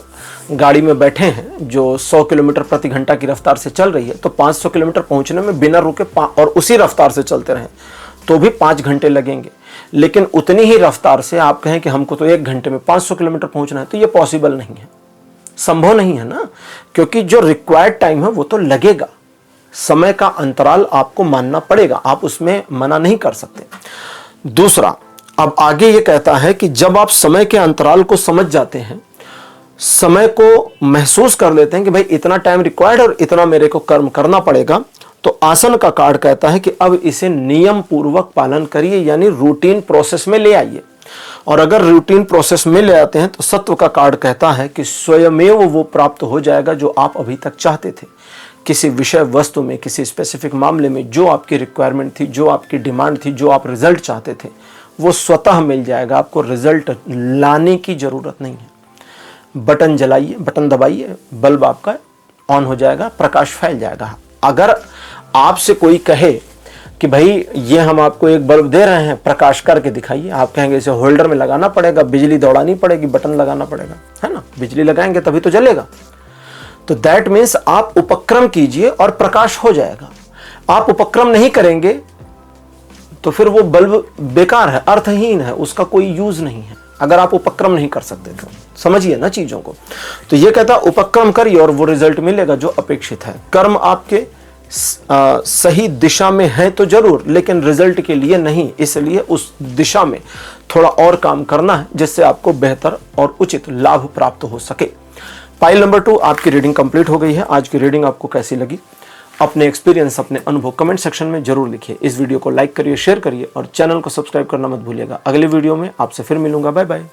गाड़ी में बैठे हैं जो 100 किलोमीटर प्रति घंटा की रफ्तार से चल रही है, तो 500 किलोमीटर पहुंचने में बिना रुके और उसी रफ्तार से चलते रहें तो भी 5 घंटे लगेंगे। लेकिन उतनी ही रफ्तार से आप कहें कि हमको तो 1 घंटे में 500 किलोमीटर पहुंचना है, तो ये पॉसिबल नहीं है, संभव नहीं है ना, क्योंकि जो रिक्वायर्ड टाइम है वो तो लगेगा। समय का अंतराल आपको मानना पड़ेगा, आप उसमें मना नहीं कर सकते। दूसरा, अब आगे ये कहता है कि जब आप समय के अंतराल को समझ जाते हैं, समय को महसूस कर लेते हैं कि भाई इतना टाइम रिक्वायर्ड और इतना मेरे को कर्म करना पड़ेगा, तो आसन का कार्ड कहता है कि अब इसे नियम पूर्वक पालन करिए, यानी रूटीन प्रोसेस में ले आइए। और अगर रूटीन प्रोसेस में ले आते हैं तो सत्व का कार्ड कहता है कि स्वयमेव वो प्राप्त हो जाएगा जो आप अभी तक चाहते थे। किसी विषय वस्तु में, किसी स्पेसिफिक मामले में जो आपकी रिक्वायरमेंट थी, जो आपकी डिमांड थी, जो आप रिजल्ट चाहते थे, वो स्वतः मिल जाएगा। आपको रिजल्ट लाने की जरूरत नहीं है। बटन जलाइए, बटन दबाइए, बल्ब आपका ऑन हो जाएगा, प्रकाश फैल जाएगा। अगर आपसे कोई कहे कि भाई ये हम आपको एक बल्ब दे रहे हैं, प्रकाश करके दिखाइए, आप कहेंगे इसे होल्डर में लगाना पड़ेगा, बिजली दौड़ानी पड़ेगी, बटन लगाना पड़ेगा, है ना, बिजली लगाएंगे तभी तो जलेगा। तो दैट मीन्स आप उपक्रम कीजिए और प्रकाश हो जाएगा। आप उपक्रम नहीं करेंगे तो फिर वो बल्ब बेकार है, अर्थहीन है, उसका कोई यूज नहीं है, अगर आप उपक्रम नहीं कर सकते तो। समझिए ना चीजों को। तो ये कहता उपक्रम करिए और वो रिजल्ट मिलेगा जो अपेक्षित है। कर्म आपके सही दिशा में है तो जरूर, लेकिन रिजल्ट के लिए नहीं, इसलिए उस दिशा में थोड़ा और काम करना है जिससे आपको बेहतर और उचित लाभ प्राप्त हो सके। पाइल नंबर 2 आपकी रीडिंग कंप्लीट हो गई है। आज की रीडिंग आपको कैसी लगी? अपने एक्सपीरियंस, अपने अनुभव कमेंट सेक्शन में जरूर लिखिए। इस वीडियो को लाइक करिए, शेयर करिए और चैनल को सब्सक्राइब करना मत भूलिएगा। अगले वीडियो में आपसे फिर मिलूंगा। Bye bye.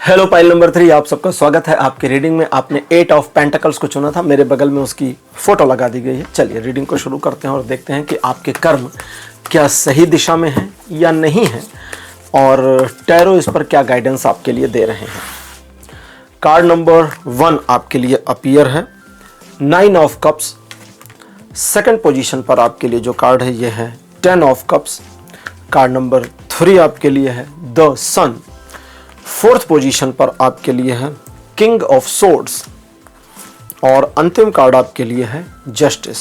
Hello pile number 3, आप सबका स्वागत है आपकी रीडिंग में। आपने 8 ऑफ पेंटिकल्स को चुना था, मेरे बगल में उसकी फोटो लगा दी गई है। चलिए रीडिंग को शुरू करते हैं और देखते हैं कि आपके कर्म क्या सही दिशा में हैं या नहीं है, और टैरो इस पर क्या गाइडेंस आपके लिए दे रहे हैं। कार्ड नंबर 1 आपके लिए अपीयर है 9 ऑफ कप्स। सेकंड पोजीशन पर आपके लिए जो कार्ड है ये है 10 ऑफ कप्स। कार्ड नंबर 3 आपके लिए है द सन। फोर्थ पोजीशन पर आपके लिए है किंग ऑफ सोर्ड्स और अंतिम कार्ड आपके लिए है जस्टिस।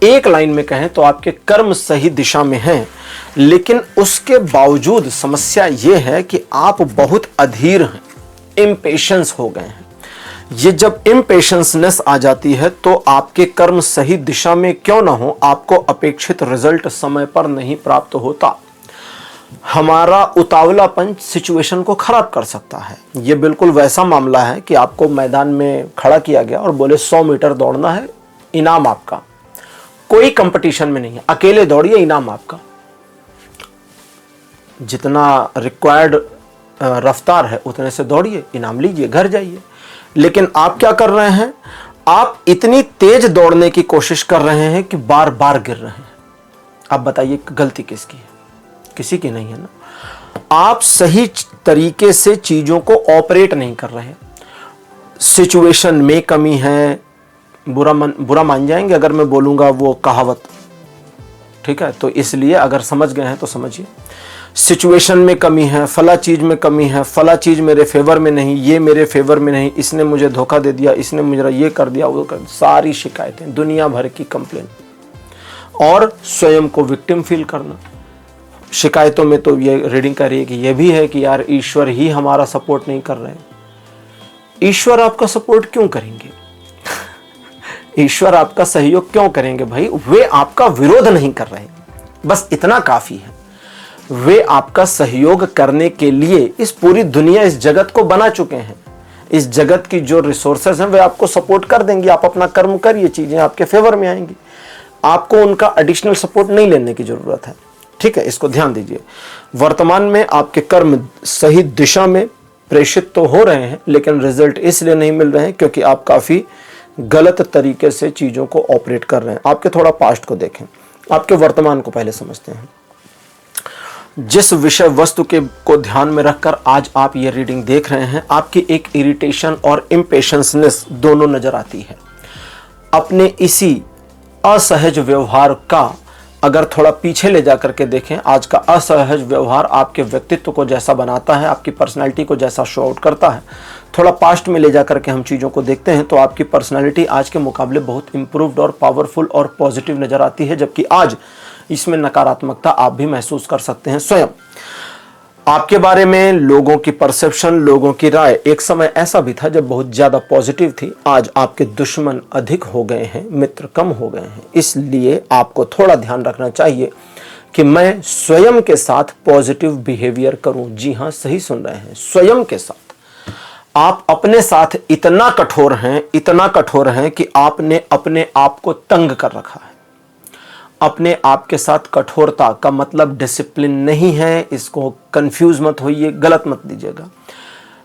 एक लाइन में कहें तो आपके कर्म सही दिशा में हैं, लेकिन उसके बावजूद समस्या यह है कि आप बहुत अधीर हैं, इम्पेशंस हो गए हैं। ये जब इम्पेशंसनेस आ जाती है तो आपके कर्म सही दिशा में क्यों ना हो, आपको अपेक्षित रिजल्ट समय पर नहीं प्राप्त होता। हमारा उतावलापन सिचुएशन को खराब कर सकता है। ये बिल्कुल वैसा मामला है कि आपको मैदान में खड़ा किया गया और बोले 100 मीटर दौड़ना है, इनाम आपका। कोई कंपटीशन में नहीं है, अकेले दौड़िए, इनाम आपका। जितना रिक्वायर्ड रफ्तार है उतने से दौड़िए, इनाम लीजिए, घर जाइए। लेकिन आप क्या कर रहे हैं? आप इतनी तेज दौड़ने की कोशिश कर रहे हैं कि बार बार गिर रहे हैं। आप बताइए गलती किसकी है? किसी की नहीं है ना। आप सही तरीके से चीजों को ऑपरेट नहीं कर रहे। सिचुएशन में कमी है। बुरा मान जाएंगे अगर मैं बोलूंगा वो कहावत, ठीक है? तो इसलिए अगर समझ गए हैं तो समझिए। सिचुएशन में कमी है, फला चीज में कमी है, फला चीज मेरे फेवर में नहीं, ये मेरे फेवर में नहीं, इसने मुझे धोखा दे दिया, इसने मुझे ये कर दिया, वो कर, सारी शिकायतें, दुनिया भर की कंप्लेन, और स्वयं को विक्टिम फील करना। शिकायतों में तो ये रीडिंग कर रही है कि ये भी है कि यार ईश्वर ही हमारा सपोर्ट नहीं कर रहे हैं। ईश्वर आपका सपोर्ट क्यों करेंगे? ईश्वर आपका सहयोग क्यों करेंगे भाई? वे आपका विरोध नहीं कर रहे, बस इतना काफी है। वे आपका सहयोग करने के लिए इस पूरी दुनिया, इस जगत को बना चुके हैं। इस जगत की जो रिसोर्सेज हैं वे आपको सपोर्ट कर देंगे। आप अपना कर्म करिए, चीजें आपके फेवर में आएंगी। आपको उनका एडिशनल सपोर्ट नहीं लेने की जरूरत है, ठीक है? इसको ध्यान दीजिए। वर्तमान में आपके कर्म सही दिशा में प्रेषित तो हो रहे हैं, लेकिन रिजल्ट इसलिए नहीं मिल रहे हैं क्योंकि आप काफी गलत तरीके से चीजों को ऑपरेट कर रहे हैं। आपके थोड़ा पास्ट को देखें, आपके वर्तमान को पहले समझते हैं। जिस विषय वस्तु के को ध्यान में रखकर आज आप ये रीडिंग देख रहे हैं, आपकी एक इरिटेशन और इम्पेशंसनेस दोनों नजर आती है। अपने इसी असहज व्यवहार का अगर थोड़ा पीछे ले जा करके देखें, आज का असहज व्यवहार आपके व्यक्तित्व को जैसा बनाता है, आपकी पर्सनालिटी को जैसा शो आउट करता है, थोड़ा पास्ट में ले जा करके हम चीज़ों को देखते हैं तो आपकी पर्सनालिटी आज के मुकाबले बहुत इंप्रूव्ड और पावरफुल और पॉजिटिव नज़र आती है, जबकि आज इसमें नकारात्मकता आप भी महसूस कर सकते हैं स्वयं। आपके बारे में लोगों की परसेप्शन, लोगों की राय, एक समय ऐसा भी था जब बहुत ज्यादा पॉजिटिव थी। आज आपके दुश्मन अधिक हो गए हैं, मित्र कम हो गए हैं। इसलिए आपको थोड़ा ध्यान रखना चाहिए कि मैं स्वयं के साथ पॉजिटिव बिहेवियर करूं। जी हां, सही सुन रहे हैं, स्वयं के साथ। आप अपने साथ इतना कठोर हैं कि आपने अपने आप को तंग कर रखा है। अपने आप के साथ कठोरता का मतलब डिसिप्लिन नहीं है। इसको कंफ्यूज मत होइए, गलत मत लीजिएगा।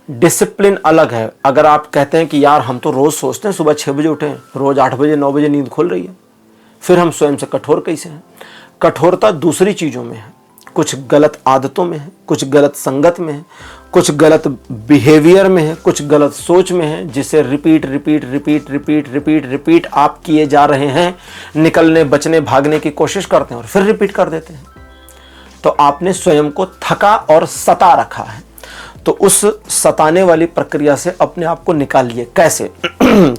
डिसिप्लिन अलग है। अगर आप कहते हैं कि यार हम तो रोज सोचते हैं सुबह 6 बजे उठें, रोज 8 बजे 9 बजे नींद खुल रही है, फिर हम स्वयं से कठोर कैसे हैं? कठोरता दूसरी चीजों में है, कुछ गलत आदतों में है, कुछ गलत संगत में है, कुछ गलत बिहेवियर में है, कुछ गलत सोच में है, जिसे रिपीट आप किए जा रहे हैं। निकलने, बचने, भागने की कोशिश करते हैं और फिर रिपीट कर देते हैं। तो आपने स्वयं को थका और सता रखा है। तो उस सताने वाली प्रक्रिया से अपने आप को निकालिए। कैसे?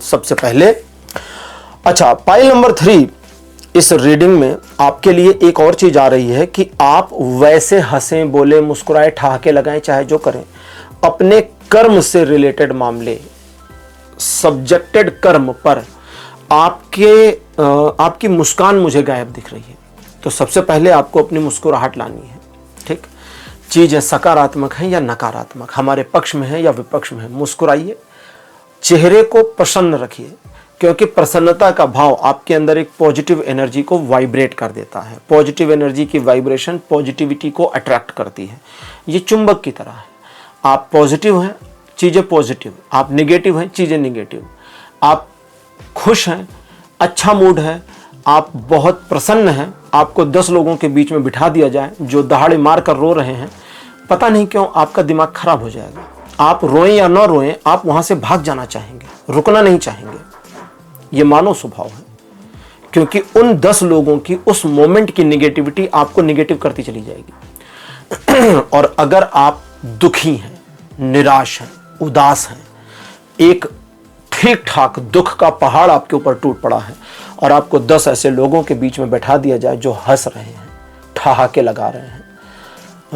सबसे पहले, अच्छा, पाइल नंबर 3 इस रीडिंग में आपके लिए एक और चीज आ रही है कि आप वैसे हंसें, बोले, मुस्कुराए, ठहाके लगाएं, चाहे जो करें, अपने कर्म से रिलेटेड मामले, सब्जेक्टेड कर्म पर आपकी मुस्कान मुझे गायब दिख रही है। तो सबसे पहले आपको अपनी मुस्कुराहट लानी है। ठीक, चीजें सकारात्मक है या नकारात्मक, हमारे पक्ष में है या विपक्ष में है, मुस्कुराइए, चेहरे को प्रसन्न रखिए, क्योंकि प्रसन्नता का भाव आपके अंदर एक पॉजिटिव एनर्जी को वाइब्रेट कर देता है। पॉजिटिव एनर्जी की वाइब्रेशन पॉजिटिविटी को अट्रैक्ट करती है। ये चुंबक की तरह है। आप पॉजिटिव हैं, चीज़ें पॉजिटिव, आप निगेटिव हैं, चीज़ें निगेटिव। आप खुश हैं, अच्छा मूड है, आप बहुत प्रसन्न हैं, आपको 10 लोगों के बीच में बिठा दिया जाए जो दहाड़े मार कर रो रहे हैं, पता नहीं क्यों आपका दिमाग खराब हो जाएगा। आप रोएं या ना रोएं, आप वहाँ से भाग जाना चाहेंगे, रुकना नहीं चाहेंगे। ये मानव स्वभाव है, क्योंकि उन 10 लोगों की उस मोमेंट की निगेटिविटी आपको निगेटिव करती चली जाएगी। और अगर आप दुखी हैं, निराश हैं, उदास हैं, एक ठीक ठाक दुख का पहाड़ आपके ऊपर टूट पड़ा है और आपको 10 ऐसे लोगों के बीच में बैठा दिया जाए जो हंस रहे हैं, ठहाके लगा रहे हैं,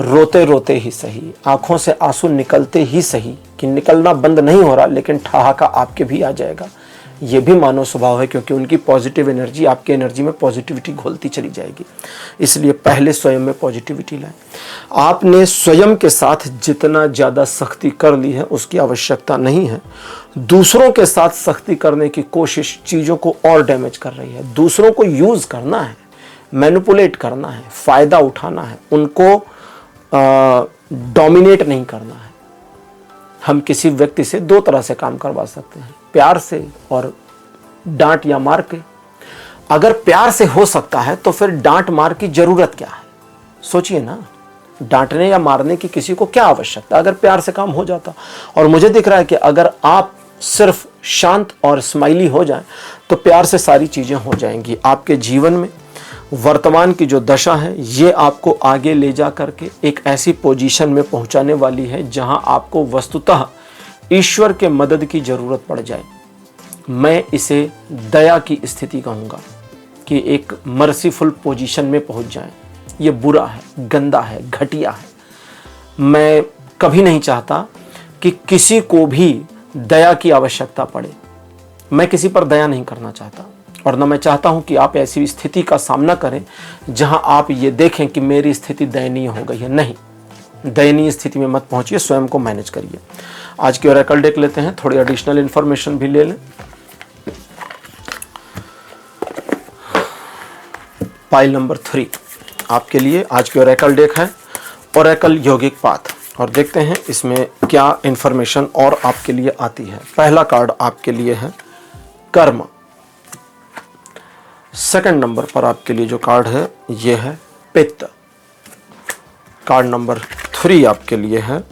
रोते रोते ही सही, आंखों से आंसू निकलते ही सही, कि निकलना बंद नहीं हो रहा लेकिन ठहाका आपके भी आ जाएगा, ये भी मानव स्वभाव है, क्योंकि उनकी पॉजिटिव एनर्जी आपकी एनर्जी में पॉजिटिविटी घोलती चली जाएगी। इसलिए पहले स्वयं में पॉजिटिविटी लाएं। आपने स्वयं के साथ जितना ज़्यादा सख्ती कर ली है उसकी आवश्यकता नहीं है। दूसरों के साथ सख्ती करने की कोशिश चीज़ों को और डैमेज कर रही है। दूसरों को यूज़ करना है, मैनिपुलेट करना है, फ़ायदा उठाना है, उनको डोमिनेट नहीं करना है। हम किसी व्यक्ति से 2 तरह से काम करवा सकते हैं, प्यार से और डांट या मार के। अगर प्यार से हो सकता है तो फिर डांट मार की जरूरत क्या है? सोचिए ना, डांटने या मारने की किसी को क्या आवश्यकता, अगर प्यार से काम हो जाता। और मुझे दिख रहा है कि अगर आप सिर्फ शांत और स्माइली हो जाएं तो प्यार से सारी चीजें हो जाएंगी। आपके जीवन में वर्तमान की जो दशा है ये आपको आगे ले जा करके एक ऐसी पोजीशन में पहुंचाने वाली है जहां आपको वस्तुतः ईश्वर के मदद की जरूरत पड़ जाए। मैं इसे दया की स्थिति कहूँगा कि एक मर्सीफुल पोजीशन में पहुंच जाए। ये बुरा है, गंदा है, घटिया है। मैं कभी नहीं चाहता कि किसी को भी दया की आवश्यकता पड़े। मैं किसी पर दया नहीं करना चाहता और न मैं चाहता हूं कि आप ऐसी स्थिति का सामना करें जहां आप ये देखें कि मेरी स्थिति दयनीय हो गई है। नहीं, दयनीय स्थिति में मत पहुंचिए, स्वयं को मैनेज करिए। आज की ओरेकल डेक लेते हैं, थोड़ी एडिशनल इंफॉर्मेशन भी ले लें। पाइल नंबर 3 आपके लिए आज की ओरेकल डेक है, ओरेकल यौगिक पाथ, और देखते हैं इसमें क्या इंफॉर्मेशन और आपके लिए आती है। पहला कार्ड आपके लिए है कर्म। सेकंड नंबर पर आपके लिए जो कार्ड है ये है पित्त। कार्ड नंबर 3 आपके लिए है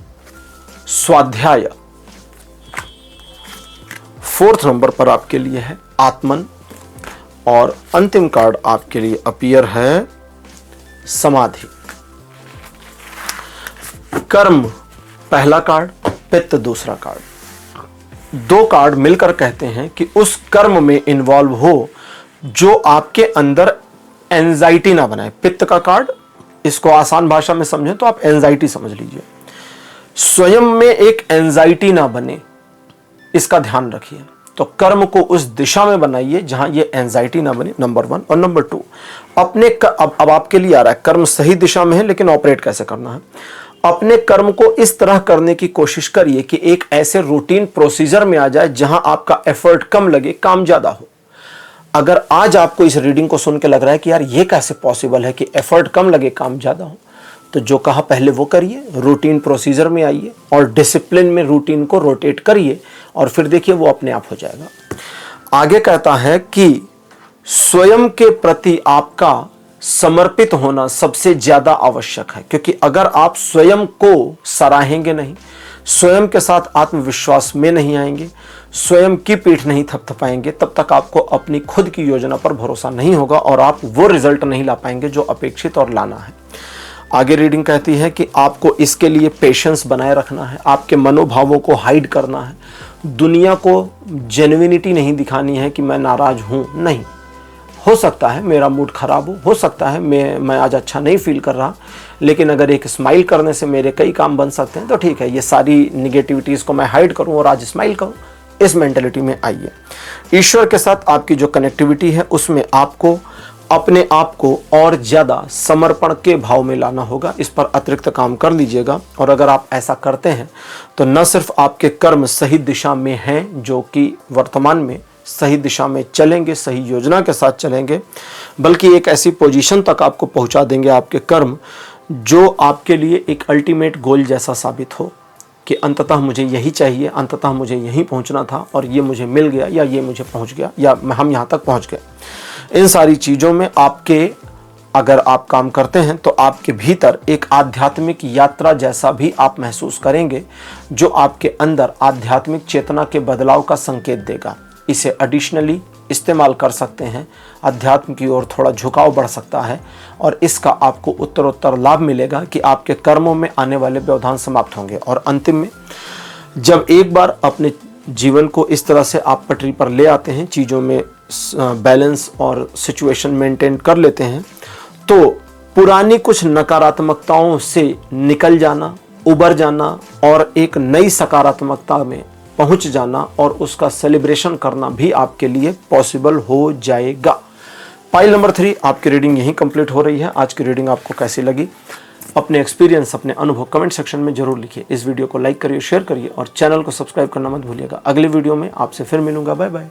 स्वाध्याय। 4th नंबर पर आपके लिए है आत्मन, और अंतिम कार्ड आपके लिए अपीयर है समाधि। कर्म पहला कार्ड, पित्त दूसरा कार्ड। 2 कार्ड मिलकर कहते हैं कि उस कर्म में इन्वॉल्व हो जो आपके अंदर एंजाइटी ना बनाए। पित्त का कार्ड इसको आसान भाषा में समझें तो आप एंजाइटी समझ लीजिए। स्वयं में एक एंजाइटी ना बने, इसका ध्यान रखिए। तो कर्म को उस दिशा में बनाइए जहां ये एंजाइटी ना बने, नंबर 1। और नंबर 2, अब आपके लिए आ रहा है कर्म सही दिशा में है, लेकिन ऑपरेट कैसे करना है। अपने कर्म को इस तरह करने की कोशिश करिए कि एक ऐसे रूटीन प्रोसीजर में आ जाए जहां आपका एफर्ट कम लगे, काम ज्यादा हो। अगर आज आपको इस रीडिंग को सुन के लग रहा है कि यार ये कैसे पॉसिबल है कि एफर्ट कम लगे, काम ज्यादा हो, तो जो कहा पहले वो करिए, रूटीन प्रोसीजर में आइए और डिसिप्लिन में रूटीन को रोटेट करिए और फिर देखिए वो अपने आप हो जाएगा। आगे कहता है कि स्वयं के प्रति आपका समर्पित होना सबसे ज्यादा आवश्यक है, क्योंकि अगर आप स्वयं को सराहेंगे नहीं, स्वयं के साथ आत्मविश्वास में नहीं आएंगे, स्वयं की पीठ नहीं थपथपाएंगे, तब तक आपको अपनी खुद की योजना पर भरोसा नहीं होगा और आप वो रिजल्ट नहीं ला पाएंगे जो अपेक्षित और लाना है। आगे रीडिंग कहती है कि आपको इसके लिए पेशेंस बनाए रखना है, आपके मनोभावों को हाइड करना है, दुनिया को जेन्युइनिटी नहीं दिखानी है कि मैं नाराज हूं, नहीं। हो सकता है मेरा मूड खराब हो सकता है मैं आज अच्छा नहीं फील कर रहा, लेकिन अगर एक स्माइल करने से मेरे कई काम बन सकते हैं तो ठीक है, ये सारी निगेटिविटीज़ को मैं हाइड करूं और आज स्माइल करूं, इस मेंटेलिटी में आइए। ईश्वर के साथ आपकी जो कनेक्टिविटी है उसमें आपको अपने आप को और ज़्यादा समर्पण के भाव में लाना होगा, इस पर अतिरिक्त काम कर लीजिएगा। और अगर आप ऐसा करते हैं तो न सिर्फ आपके कर्म सही दिशा में हैं, जो कि वर्तमान में सही दिशा में चलेंगे, सही योजना के साथ चलेंगे, बल्कि एक ऐसी पोजीशन तक आपको पहुंचा देंगे आपके कर्म जो आपके लिए एक अल्टीमेट गोल जैसा साबित हो कि अंततः मुझे यही चाहिए, अंततः मुझे यहीं पहुंचना था और ये मुझे मिल गया या ये मुझे पहुंच गया या हम यहाँ तक पहुंच गए। इन सारी चीज़ों में आपके अगर आप काम करते हैं तो आपके भीतर एक आध्यात्मिक यात्रा जैसा भी आप महसूस करेंगे, जो आपके अंदर आध्यात्मिक चेतना के बदलाव का संकेत देगा। इसे एडिशनली इस्तेमाल कर सकते हैं, अध्यात्म की ओर थोड़ा झुकाव बढ़ सकता है और इसका आपको उत्तरोत्तर लाभ मिलेगा कि आपके कर्मों में आने वाले व्यवधान समाप्त होंगे। और अंतिम में जब एक बार अपने जीवन को इस तरह से आप पटरी पर ले आते हैं, चीज़ों में बैलेंस और सिचुएशन मेंटेन कर लेते हैं, तो पुरानी कुछ नकारात्मकताओं से निकल जाना, उबर जाना और एक नई सकारात्मकता में पहुंच जाना और उसका सेलिब्रेशन करना भी आपके लिए पॉसिबल हो जाएगा। पाइल नंबर 3 आपकी रीडिंग यहीं कंप्लीट हो रही है। आज की रीडिंग आपको कैसी लगी, अपने एक्सपीरियंस, अपने अनुभव कमेंट सेक्शन में जरूर लिखिए। इस वीडियो को लाइक करिए, शेयर करिए और चैनल को सब्सक्राइब करना मत भूलिएगा। अगले वीडियो में आपसे फिर मिलूंगा। Bye bye.